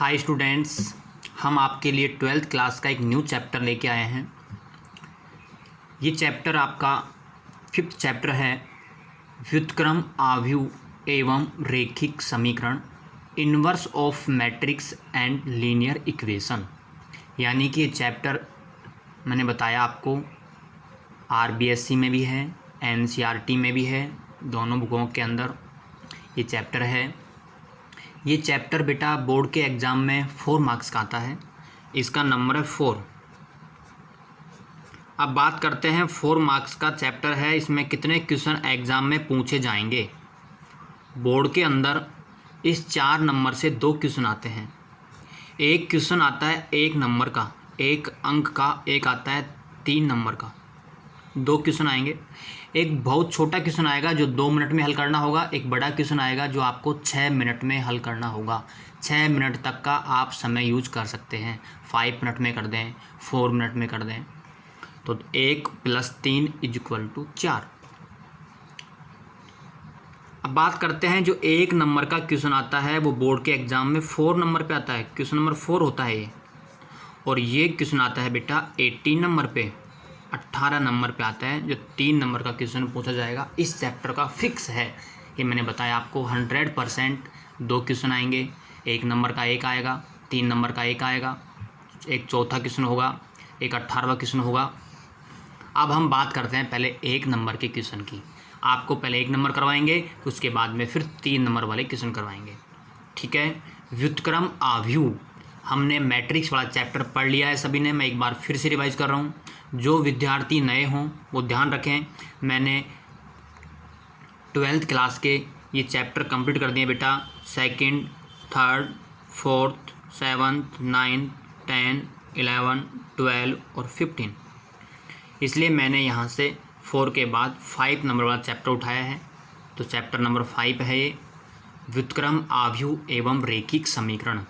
Hi students, हम आपके लिए 12th क्लास का एक न्यू चैप्टर लेके आए हैं। ये चैप्टर आपका 5th चैप्टर है, व्युत्क्रम आव्यूह एवं रेखिक समीकरण, inverse of matrix and linear equation. यानी कि ये चैप्टर मैंने बताया आपको आरबीएससी में भी है, एनसीईआरटी में भी है, दोनों बुकों के अंदर ये चैप्टर है। ये चैप्टर बेटा बोर्ड के एग्ज़ाम में 4 मार्क्स का आता है। इसका नंबर है 4। अब बात करते हैं 4 मार्क्स का चैप्टर है, इसमें कितने क्वेश्चन एग्ज़ाम में पूछे जाएंगे। बोर्ड के अंदर इस 4 नंबर से 2 क्वेश्चन आते हैं। एक क्वेश्चन आता है 1 नंबर का, 1 अंक का, एक आता है 3 नंबर का। 2 क्वेश्चन आएंगे। एक बहुत छोटा क्वेश्चन आएगा जो 2 मिनट में हल करना होगा, एक बड़ा क्वेश्चन आएगा जो आपको 6 मिनट में हल करना होगा। 6 मिनट तक का आप समय यूज कर सकते हैं। 5 मिनट में कर दें, 4 मिनट में कर दें। तो 1 + 3 = 4। अब बात करते हैं जो 1 नंबर का क्वेश्चन आता है वो बोर्ड के एग्ज़ाम में 4 नंबर पे आता है, क्वेश्चन नंबर 4 होता है ये। और ये क्वेश्चन आता है बेटा 18 नंबर पे, 18 नंबर पे आता है, जो 3 नंबर का क्वेश्चन पूछा जाएगा। इस चैप्टर का फिक्स है, ये मैंने बताया आपको 100%। 2 क्वेश्चन आएंगे, 1 नंबर का 1 आएगा, 3 नंबर का 1 आएगा, एक चौथा क्वेश्चन होगा, एक 18वां क्वेश्चन होगा। अब हम बात करते हैं पहले 1 नंबर के क्वेश्चन की। आपको पहले 1 नंबर करवाएंगे, उसके बाद में फिर 3 नंबर वाले क्वेश्चन करवाएंगे, ठीक है। व्युत्क्रम आव्यूह, हमने मैट्रिक्स वाला चैप्टर पढ़ लिया है सभी ने। मैं एक बार फिर से रिवाइज़ कर रहा हूँ। जो विद्यार्थी नए हों वो ध्यान रखें, मैंने 12th क्लास के ये चैप्टर कंप्लीट कर दिए बेटा। 2nd, 3rd, 4th, 7th, 9th, 10, 11, 12 और 15। इसलिए मैंने यहाँ से 4 के बाद 5 नंबर वाला चैप्टर उठाया है। तो चैप्टर नंबर 5 है ये, व्युत्क्रम आव्यूह एवं रेखिक समीकरण,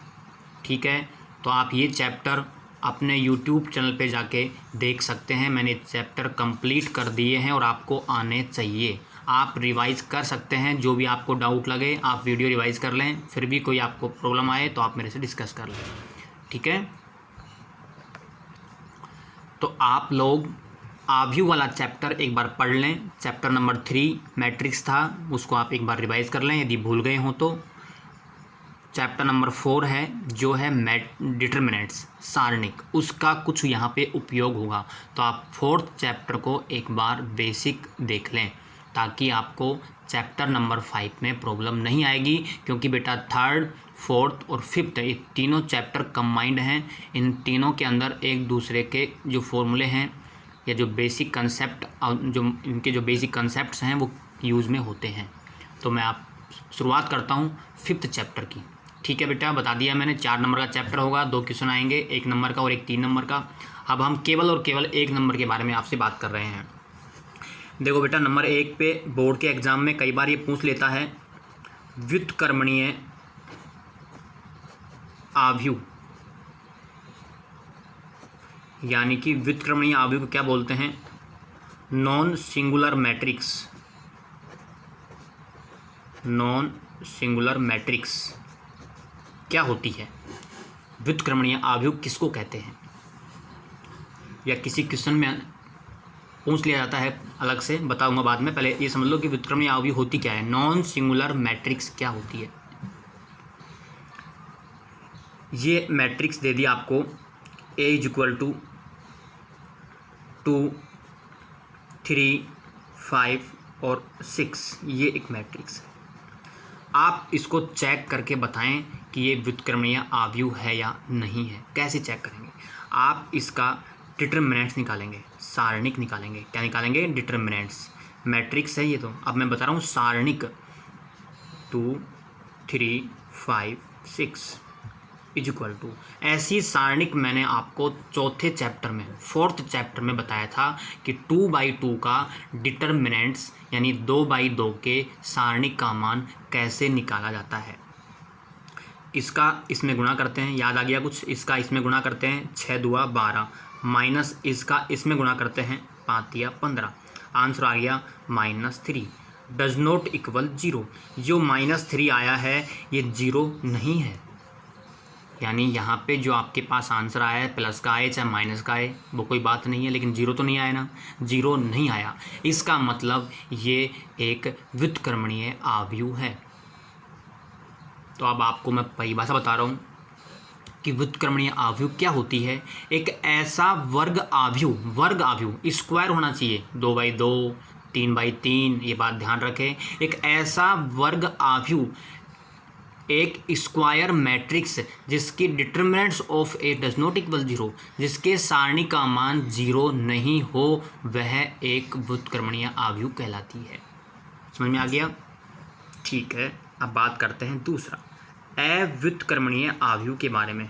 ठीक है। तो आप ये चैप्टर अपने YouTube चैनल पे जाके देख सकते हैं। मैंने चैप्टर कंप्लीट कर दिए हैं और आपको आने चाहिए। आप रिवाइज़ कर सकते हैं, जो भी आपको डाउट लगे आप वीडियो रिवाइज़ कर लें। फिर भी कोई आपको प्रॉब्लम आए तो आप मेरे से डिस्कस कर लें, ठीक है। तो आप लोग आव्यूह वाला चैप्टर एक बार पढ़ लें। चैप्टर नंबर 3 मैट्रिक्स था, उसको आप एक बार रिवाइज़ कर लें यदि भूल गए हों तो। चैप्टर नंबर 4 है जो है डिटरमिनेंट्स, सारणिक, उसका कुछ यहाँ पे उपयोग होगा। तो आप 4th चैप्टर को एक बार बेसिक देख लें ताकि आपको चैप्टर नंबर 5 में प्रॉब्लम नहीं आएगी। क्योंकि बेटा 3rd, 4th और 5th ये तीनों चैप्टर कंबाइंड हैं। इन तीनों के अंदर एक दूसरे के जो फॉर्मूले हैं या जो बेसिक कंसेप्ट, जो इनके जो बेसिक कंसेप्ट्स हैं वो यूज़ में होते हैं। तो मैं आप शुरुआत करता हूँ 5th चैप्टर की, ठीक है बेटा। बता दिया मैंने 4 नंबर का चैप्टर होगा, 2 क्वेश्चन आएंगे, 1 नंबर का और एक 3 नंबर का। अब हम केवल और केवल 1 नंबर के बारे में आपसे बात कर रहे हैं। देखो बेटा, नंबर 1 पे बोर्ड के एग्ज़ाम में कई बार ये पूछ लेता है व्युत्क्रमणीय आव्यूह, यानी कि व्युत्क्रमणीय आव्यूह को क्या बोलते हैं? Non singular matrix. Non singular matrix क्या होती है? व्युत्क्रमणीय आव्यूह किसको कहते हैं? या किसी क्वेश्चन में पूछ लिया जाता है, अलग से बताऊंगा बाद में। पहले ये समझ लो कि व्युत्क्रमणीय आव्यूह होती क्या है, नॉन सिंगुलर मैट्रिक्स क्या होती है। ये मैट्रिक्स दे दिया आपको, A = 2, 3, 5 और 6, ये एक मैट्रिक्स है। आप इसको चेक करके बताएं कि ये व्युत्क्रमणीय आव्यूह है या नहीं है। कैसे चेक करेंगे? आप इसका डिटरमिनेंट्स निकालेंगे, सारणिक निकालेंगे। क्या निकालेंगे? डिटरमिनेंट्स। मैट्रिक्स है ये तो, अब मैं बता रहा हूँ सारणिक। 2, 3, 5, 6 = ऐसी सारणिक मैंने आपको 4th चैप्टर में, 4th चैप्टर में बताया था कि 2/2 का डिटरमिनेंट्स यानी 2/2 के सारणिक का मान कैसे निकाला जाता है। इसका इसमें गुणा करते हैं, याद आ गया कुछ? इसका इसमें गुणा करते हैं, 6 दूआ 12, माइनस इसका इसमें गुणा करते हैं, 5 या 15। आंसर आ गया -3। Does not equal 0। जो -3 आया है ये 0 नहीं है। यानी यहाँ पे जो आपके पास आंसर आया है प्लस का आए चाहे माइनस का आए वो कोई बात नहीं है, लेकिन जीरो तो नहीं आया ना, जीरो नहीं आया, इसका मतलब ये एक व्युत्क्रमणीय आव्यूह है। तो अब आपको मैं परिभाषा बता रहा हूँ कि व्युत्क्रमणीय आव्यूह क्या होती है। एक ऐसा वर्ग आव्यूह स्क्वायर होना चाहिए, 2/2 3/3, ये बात ध्यान रखें। एक ऐसा वर्ग आव्यूह, एक स्क्वायर मैट्रिक्स जिसकी determinants of A does not equal 0, जिसके सारणी का मान 0 नहीं हो, वह एक व्युत्क्रमणीय आव्यूह कहलाती है। समझ में आ गया? ठीक है, अब बात करते हैं दूसरा अव्युत्क्रमणीय आव्यूह के बारे में।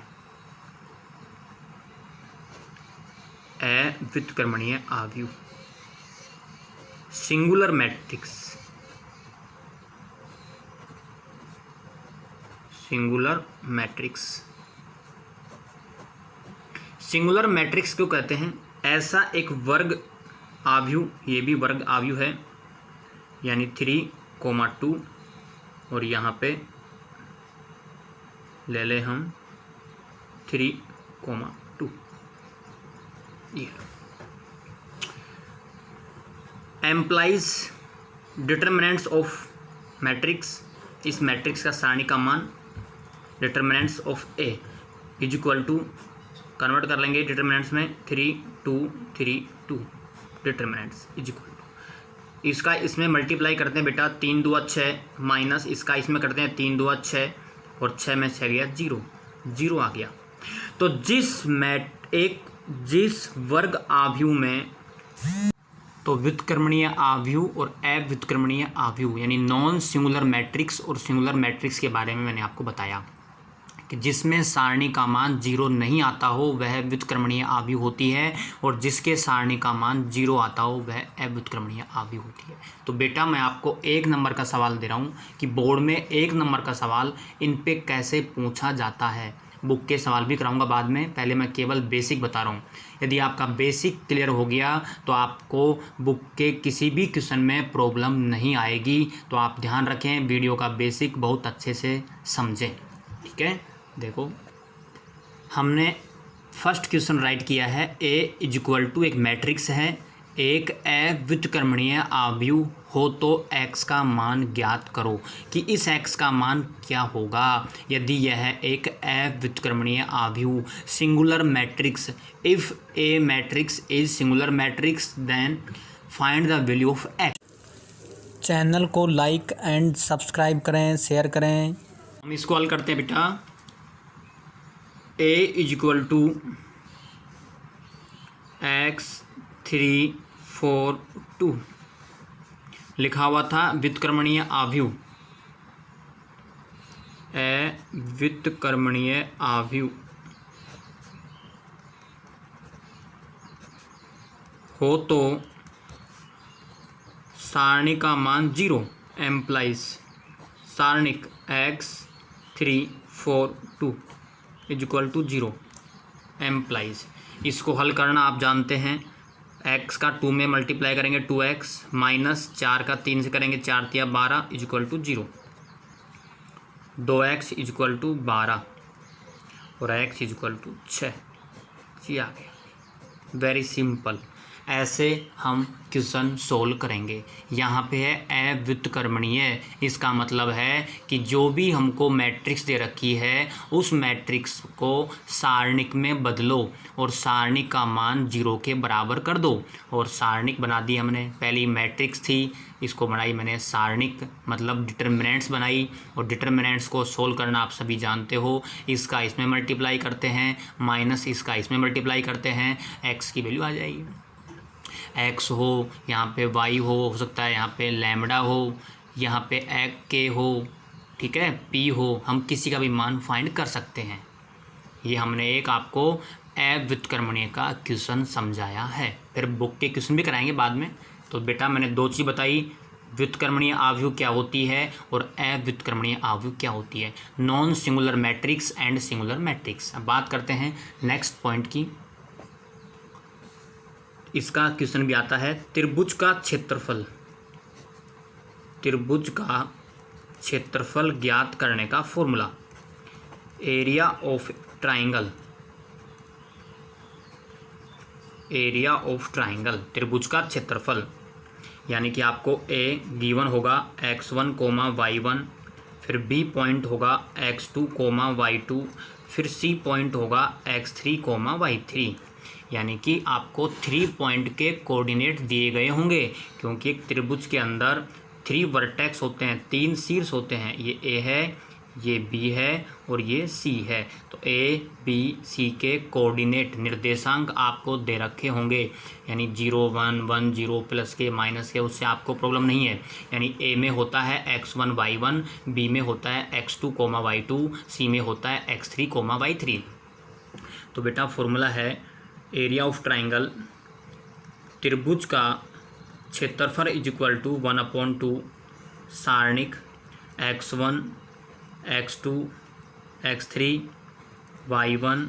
अव्युत्क्रमणीय आव्यूह, सिंगुलर मैट्रिक्स, सिंगुलर मैट्रिक्स क्यों कहते हैं? ऐसा एक वर्ग आव्यूह, ये भी वर्ग आव्यूह है, यानी 3,2 और यहाँ पे ले ले हम 3,2, ये एम्प्लाइज डिटरमिनेंट्स ऑफ मैट्रिक्स, इस मैट्रिक्स का सारणी का मान determinants of A is equal to, convert कर लेंगे डिटरमिनेंट्स में 3 2 3 2, डिटरमिनेंट्स इज इक्वल टू, इसका इसमें मल्टीप्लाई करते हैं बेटा, 3 2 6 माइनस इसका इसमें करते हैं 3 2 6 और 6 में 6 गया 0, 0 आ गया। तो जिस वर्ग आव्यूह में, तो व्युत्क्रमणीय आव्यूह और अव्युत्क्रमणीय आव्यूह यानी नॉन सिंगुलर मैट्रिक्स और सिंगुलर मैट्रिक्स के बारे में मैंने आपको बताया कि जिसमें सारणी का मान 0 नहीं आता हो वह व्युत्क्रमणीय आव्यूह होती है, और जिसके सारणी का मान 0 आता हो वह अव्युत्क्रमणीय आव्यूह होती है। तो बेटा मैं आपको 1 नंबर का सवाल दे रहा हूँ कि बोर्ड में 1 नंबर का सवाल इन पे कैसे पूछा जाता है। बुक के सवाल भी कराऊंगा बाद में, पहले मैं केवल बेसिक बता रहा हूँ। यदि आपका बेसिक क्लियर हो गया तो आपको बुक के किसी भी क्वेश्चन में प्रॉब्लम नहीं आएगी। तो आप ध्यान रखें, वीडियो का बेसिक बहुत अच्छे से समझें, ठीक है। देखो हमने फर्स्ट क्वेश्चन राइट किया है, ए इज इक्वल टू एक मैट्रिक्स है, एक अव्युत्क्रमणीय आव्यूह हो तो x का मान ज्ञात करो कि इस x का मान क्या होगा यदि यह एक अव्युत्क्रमणीय आव्यूह singular matrix, if A matrix is singular matrix then find the value of x। Channel को लाइक एंड सब्सक्राइब करें, शेयर करें। हम इसको हल करते हैं बेटा, a is equal to x 3 4 2 लिखा हुआ था व्युत्क्रमणीय आव्यूह, व्युत्क्रमणीय आव्यूह हो तो सारणी का मान 0, एम्प्लाइज सारणिक x 3 4 2 is equal to 0, implies. इसको हल करना आप जानते हैं, x का 2 में मल्टीप्लाई करेंगे 2x माइनस 4 का 3 से करेंगे 4 तिया 12 is equal to 0, 2x is equal to 12 और x इज इक्वल टू 6। जी आ गया, वेरी सिंपल। ऐसे हम क्वेश्चन सोल्व करेंगे। यहाँ पे है अव्युत्क्रमणीय, इसका मतलब है कि जो भी हमको मैट्रिक्स दे रखी है उस मैट्रिक्स को सारणिक में बदलो और सारणी का मान 0 के बराबर कर दो। और सारणिक बना दी हमने, पहली मैट्रिक्स थी इसको बनाई मैंने सारणिक, मतलब डिटरमिनेंट्स बनाई, और डिटरमिनेंट्स को सोल्व करना आप सभी जानते हो, इसका इसमें मल्टीप्लाई करते हैं माइनस इसका इसमें मल्टीप्लाई करते हैं, x की वैल्यू आ जाएगी। x हो, यहाँ पे y हो सकता है यहाँ पे लैम्बडा हो, यहाँ पे k हो, ठीक है, p हो, हम किसी का भी मान फाइंड कर सकते हैं। ये हमने एक आपको अव्युत्क्रमणीय का क्वेश्चन समझाया है, फिर बुक के क्वेश्चन भी कराएंगे बाद में। तो बेटा मैंने 2 चीज़ बताई, व्युत्क्रमणीय आव्यूह क्या होती है और अव्युत्क्रमणीय आव्यूह क्या होती है, non singular matrix and singular matrix. अब बात करते हैं नेक्स्ट पॉइंट की। इसका क्वेश्चन भी आता है, त्रिभुज का क्षेत्रफल, त्रिभुज का क्षेत्रफल ज्ञात करने का formula. Area of triangle, area of triangle, त्रिभुज का क्षेत्रफल, यानी कि आपको ए गिवन होगा x1 कोमा y1, फिर बी पॉइंट होगा x2 कोमा y2, फिर सी पॉइंट होगा x3 कोमा y3, यानी कि आपको 3 पॉइंट के कोऑर्डिनेट दिए गए होंगे, क्योंकि एक त्रिभुज के अंदर 3 वर्टेक्स होते हैं, 3 शीर्ष होते हैं। ये ए है, ये बी है और ये सी है। तो ए बी सी के कोऑर्डिनेट निर्देशांक आपको दे रखे होंगे, यानी 0 1 1 0 प्लस के माइनस के, उससे आपको प्रॉब्लम नहीं है। यानी ए में होता है x1 y1, बी में होता है x2 कोमा y2, सी में होता है x3 कोमा y3। तो बेटा फॉर्मूला है एरिया ऑफ ट्राइंगल, त्रिभुज का क्षेत्रफल इज इक्वल टू 1/2 सारणिक x1 x2 x3 y1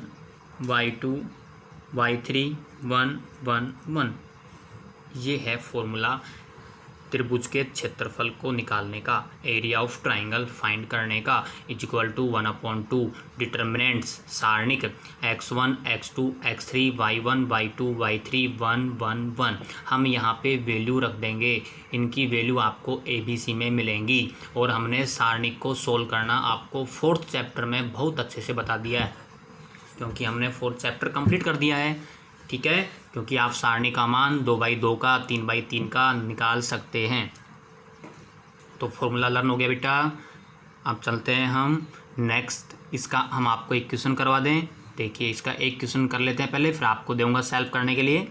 y2 y3 1 1 1। ये है फॉर्मूला त्रिभुज के क्षेत्रफल को निकालने का, एरिया ऑफ ट्राइंगल फाइंड करने का, इज इक्वल टू 1/2 डिटर्मिनेंट्स सारणिक x1 x2 x3 y1 y2 y3 1 1 1। हम यहाँ पे वैल्यू रख देंगे, इनकी वैल्यू आपको ABC में मिलेंगी। और हमने सारणिक को सोल्व करना आपको 4th चैप्टर में बहुत अच्छे से बता दिया है, क्योंकि हमने 4th चैप्टर कंप्लीट कर दिया है। ठीक है, क्योंकि आप सारणी का मान 2/2 का 3/3 का निकाल सकते हैं। तो फॉर्मूला लर्न हो गया बेटा। अब चलते हैं हम नेक्स्ट, इसका हम आपको एक क्वेश्चन करवा दें। देखिए इसका एक क्वेश्चन कर लेते हैं पहले, फिर आपको दूंगा सॉल्व करने के लिए।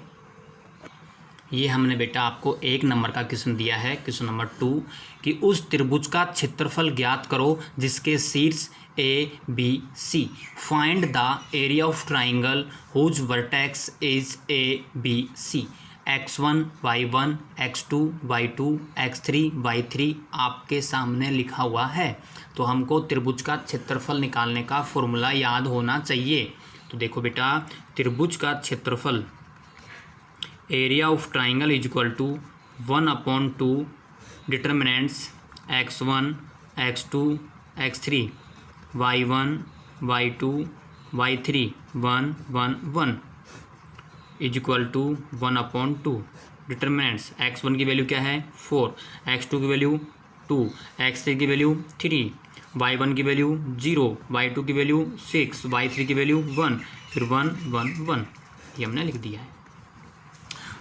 ये हमने बेटा आपको 1 नंबर का क्वेश्चन दिया है, क्वेश्चन नंबर 2, कि उस त्रिभुज का क्षेत्रफल ज्ञात करो जिसके शीर्ष A B C. Find the area of triangle whose vertex is A B C. x1 y1 x2 y2 x3 y3 आपके सामने लिखा हुआ है। तो हमको त्रिभुज का क्षेत्रफल निकालने का फॉर्मूला याद होना चाहिए। तो देखो बेटा, त्रिभुज का क्षेत्रफल area of triangle is equal to 1/2 determinants x1 x2 x3 y1 y2 y3 1 1 1 is equal to 1/2 determinants. x1 की वैल्यू क्या है 4, x2 की वैल्यू 2, x3 की वैल्यू 3, y1 की वैल्यू 0, y2 की वैल्यू 6, y3 की वैल्यू 1, फिर 1 1 1। ये हमने लिख दिया है।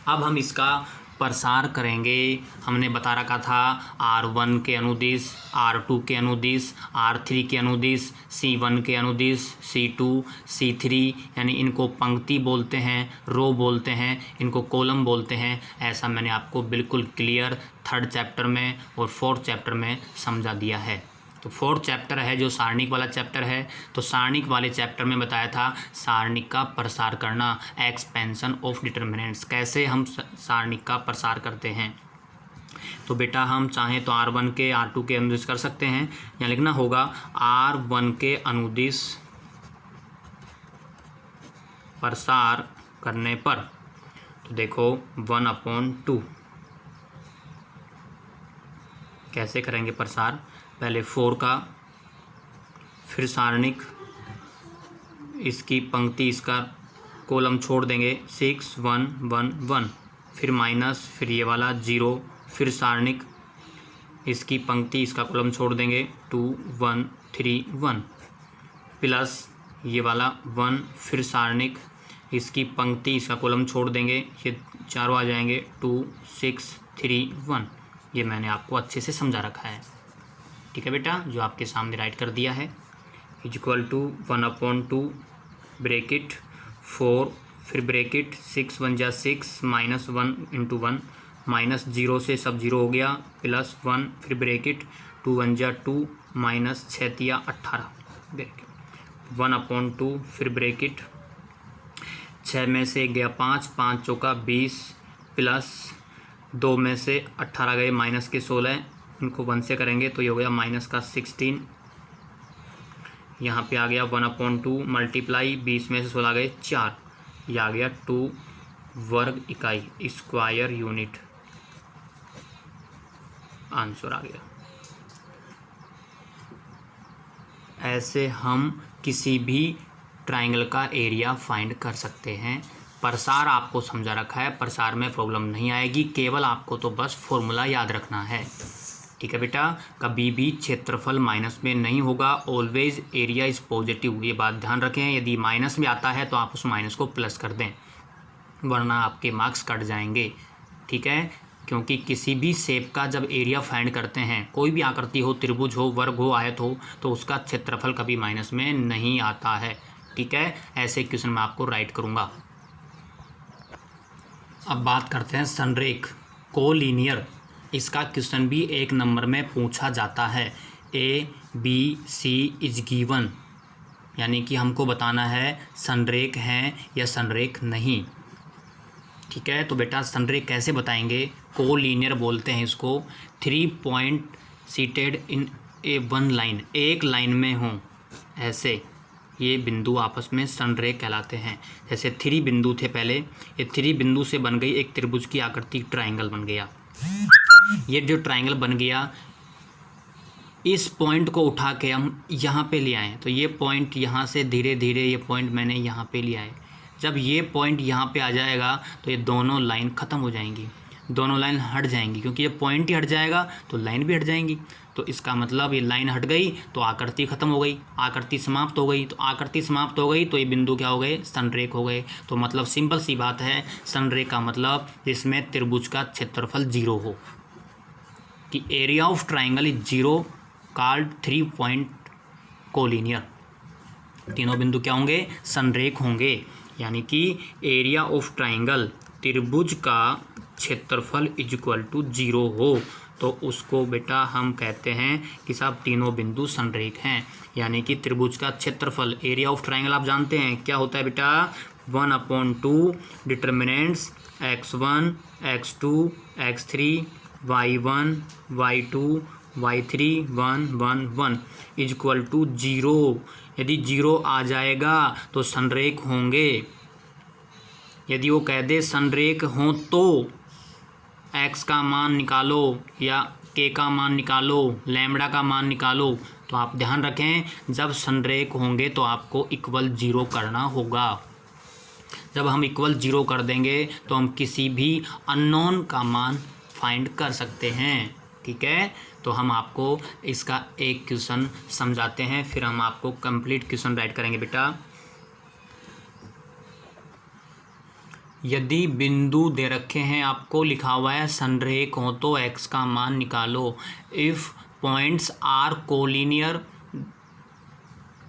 अब हम इसका प्रसार करेंगे। हमने बता रखा था R1 के अनुदिश, R2 के अनुदिश, R3 के अनुदिश, C1 के अनुदिश, C2 C3, यानी इनको पंक्ति बोलते हैं, रो बोलते हैं, इनको कॉलम बोलते हैं। ऐसा मैंने आपको बिल्कुल क्लियर 3rd चैप्टर में और 4th चैप्टर में समझा दिया है। तो 4th चैप्टर है जो सारणिक वाला चैप्टर है। तो सारणिक वाले चैप्टर में बताया था सारणिक का प्रसार करना, एक्सपेंशन ऑफ डिटर्मिनेंट्स, कैसे हम सारणिक का प्रसार करते हैं। तो बेटा हम चाहें तो R1 के R2 के अनुदिश कर सकते हैं। यहाँ लिखना होगा R1 के अनुदिश प्रसार करने पर, तो देखो 1/2 कैसे करेंगे प्रसार। पहले 4 का, फिर सारणिक, इसकी पंक्ति इसका कॉलम छोड़ देंगे 6 1 1 1, फिर माइनस, फिर ये वाला 0, फिर सारणिक, इसकी पंक्ति इसका कॉलम छोड़ देंगे 2 1 3 1, प्लस ये वाला 1, फिर सारणिक, इसकी पंक्ति इसका कॉलम छोड़ देंगे, ये चारों आ जाएंगे 2 6 3 1। ये मैंने आपको अच्छे से समझा रखा है। ठीक है बेटा, जो आपके सामने राइट कर दिया है, इज इक्वल टू 1/2 ब्रैकेट 4, फिर ब्रैकेट 6 1 जा 6 माइनस 1 इंटू 1, माइनस 0 से सब 0 हो गया, प्लस 1, फिर ब्रैकेट 2 1 जा 2 माइनस 6 तिया 18 ब्रैकेट 1/2, फिर ब्रैकेट 6 में से गया 5, 5 चौका 20, प्लस 2 में से 18 गए माइनस के 16, इनको 1 से करेंगे तो ये हो गया माइनस का 16। यहाँ पे आ गया 1/2 मल्टीप्लाई 20 में से 16 गए 4, ये आ गया 2 वर्ग इकाई स्क्वायर यूनिट, आंसर आ गया। ऐसे हम किसी भी ट्राइंगल का एरिया फाइंड कर सकते हैं। प्रसार आपको समझा रखा है, प्रसार में प्रॉब्लम नहीं आएगी, केवल आपको तो बस फॉर्मूला याद रखना है। ठीक है बेटा, कभी भी क्षेत्रफल माइनस में नहीं होगा, ऑलवेज एरिया इज़ पॉजिटिव, ये बात ध्यान रखें। यदि माइनस में आता है तो आप उस माइनस को प्लस कर दें, वरना आपके मार्क्स कट जाएंगे। ठीक है, क्योंकि किसी भी शेप का जब एरिया फाइंड करते हैं, कोई भी आकृति हो, त्रिभुज हो, वर्ग हो, आयत हो, तो उसका क्षेत्रफल कभी माइनस में नहीं आता है। ठीक है, ऐसे क्वेश्चन मैं आपको राइट करूँगा। अब बात करते हैं संरेख कोलिनियर। इसका क्वेश्चन भी 1 नंबर में पूछा जाता है। A, B, C is given, यानी कि हमको बताना है संरेख हैं या संरेख नहीं। ठीक है, तो बेटा संरेख कैसे बताएंगे? कोलिनियर बोलते हैं इसको। 3 point seated in A 1 line, एक लाइन में हों ऐसे ये बिंदु आपस में संरेख कहलाते हैं। जैसे 3 बिंदु थे पहले, ये 3 बिंदु से बन गई एक त्रिभुज की आकृति, ट्रायंगल बन गया। ये जो ट्रायंगल बन गया, इस पॉइंट को उठा के हम यहाँ पे ले आए, तो ये पॉइंट यहाँ से धीरे धीरे ये पॉइंट मैंने यहाँ पे ले आए। जब ये पॉइंट यहाँ पे आ जाएगा तो ये दोनों लाइन ख़त्म हो जाएंगी, दोनों लाइन हट जाएंगी, क्योंकि जब पॉइंट ही हट जाएगा तो लाइन भी हट जाएंगी। तो इसका मतलब ये लाइन हट गई तो आकृति ख़त्म हो गई, आकृति समाप्त हो गई। तो आकृति समाप्त हो गई तो ये बिंदु क्या हो गए? संरेख हो गए। तो मतलब सिंपल सी बात है, संरेख का मतलब जिसमें त्रिभुज का क्षेत्रफल 0 हो, कि area of triangle is 0 called 3 point collinear. तीनों बिंदु क्या होंगे? संरेख होंगे। यानी कि एरिया ऑफ ट्राइंगल, त्रिभुज का क्षेत्रफल इज इक्वल टू 0 हो, तो उसको बेटा हम कहते हैं कि साहब तीनों बिंदु संरेख हैं। यानी कि त्रिभुज का क्षेत्रफल, एरिया ऑफ ट्राइंगल आप जानते हैं क्या होता है बेटा? 1/2 determinants x1, x2, x3, y1, y2, y3, 1, 1, 1 is equal to 0। यदि 0 आ जाएगा तो संरेख होंगे। यदि वो कह दे संरेख हों तो x का मान निकालो या k का मान निकालो, लैम्बडा का मान निकालो, तो आप ध्यान रखें जब संरेख होंगे तो आपको इक्वल 0 करना होगा। जब हम इक्वल 0 कर देंगे तो हम किसी भी अननोन का मान फाइंड कर सकते हैं। ठीक है, तो हम आपको इसका एक क्वेश्चन समझाते हैं, फिर हम आपको कंप्लीट क्वेश्चन राइट करेंगे बेटा। यदि बिंदु दे रखे हैं, आपको लिखा हुआ है संरेख हो तो x का मान निकालो। If points are collinear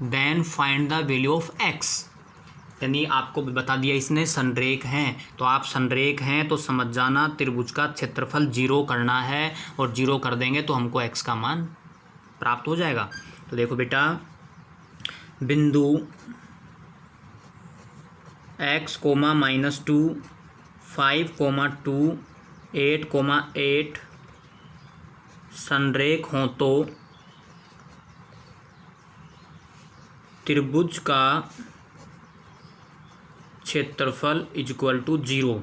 then find the value of x। यानी आपको बता दिया इसने संरेख हैं, तो आप संरेख हैं तो समझ जाना त्रिभुज का क्षेत्रफल 0 करना है, और 0 कर देंगे तो हमको x का मान प्राप्त हो जाएगा। तो देखो बेटा, बिंदु x, -2, 5, 2, 8, 8 संरेख हों तो त्रिभुज का क्षेत्रफल इज इक्वल टू 0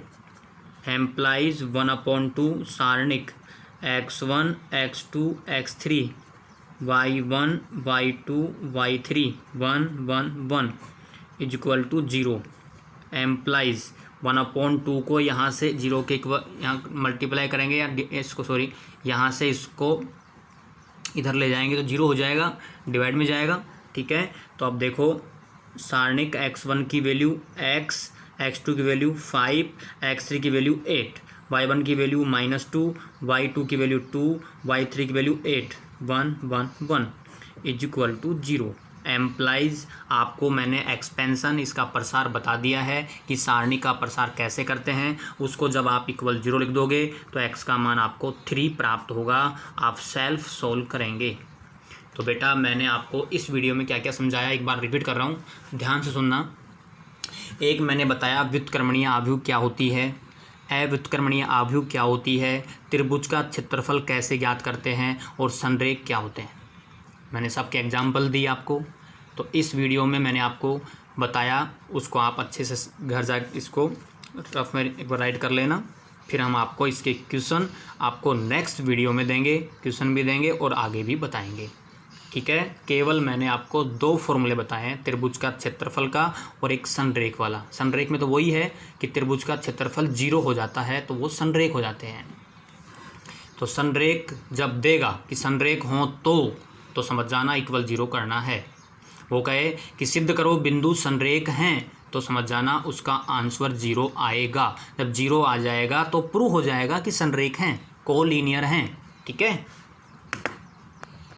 एम्प्लाइज 1/2 सारणिक x1, x2, x3, y1, y2, y3, 1, 1, 1 is equal to 0 implies 1/2 को यहाँ से 0 के यहाँ मल्टीप्लाई करेंगे, या इसको सॉरी यहाँ से इसको इधर ले जाएंगे तो 0 हो जाएगा, डिवाइड में जाएगा। ठीक है, तो अब देखो सारणिक x1 की वैल्यू x, x2 की वैल्यू 5, x3 की वैल्यू 8, y1 की वैल्यू -2, y2 की वैल्यू 2, y3 की value 8, 1, 1, 1 is equal to 0 implies. आपको मैंने एक्सपेंशन, इसका प्रसार बता दिया है कि सारणी का प्रसार कैसे करते हैं। उसको जब आप इक्वल 0 लिख दोगे तो x का मान आपको 3 प्राप्त होगा। आप सेल्फ सोल्व करेंगे। तो बेटा मैंने आपको इस वीडियो में क्या क्या समझाया एक बार रिपीट कर रहा हूँ, ध्यान से सुनना। एक मैंने बताया व्युत्क्रमणीय आव्यूह क्या होती है, अव्युत्क्रमणीय आव्यूह क्या होती है, त्रिभुज का क्षेत्रफल कैसे ज्ञात करते हैं, और संरेख क्या होते हैं। मैंने सबके एग्जाम्पल दिए आपको। तो इस वीडियो में मैंने आपको बताया, उसको आप अच्छे से घर जा इसको रफ में एक बार राइट कर लेना। फिर हम आपको इसके क्वेश्चन आपको नेक्स्ट वीडियो में देंगे, क्वेश्चन भी देंगे और आगे भी बताएंगे। ठीक है, केवल मैंने आपको 2 फॉर्मूले बताए हैं, त्रिभुज का क्षेत्रफल का और एक संरेख वाला। संरेख में तो वही है कि त्रिभुज का क्षेत्रफल 0 हो जाता है तो वो संरेख हो जाते हैं। तो संरेख जब देगा कि संरेख हो तो समझ जाना इक्वल 0 करना है। वो कहे कि सिद्ध करो बिंदु संरेख हैं तो समझ जाना उसका आंसर 0 आएगा। जब 0 आ जाएगा तो प्रूव हो जाएगा कि संरेख हैं, कोलीनियर हैं। ठीक है।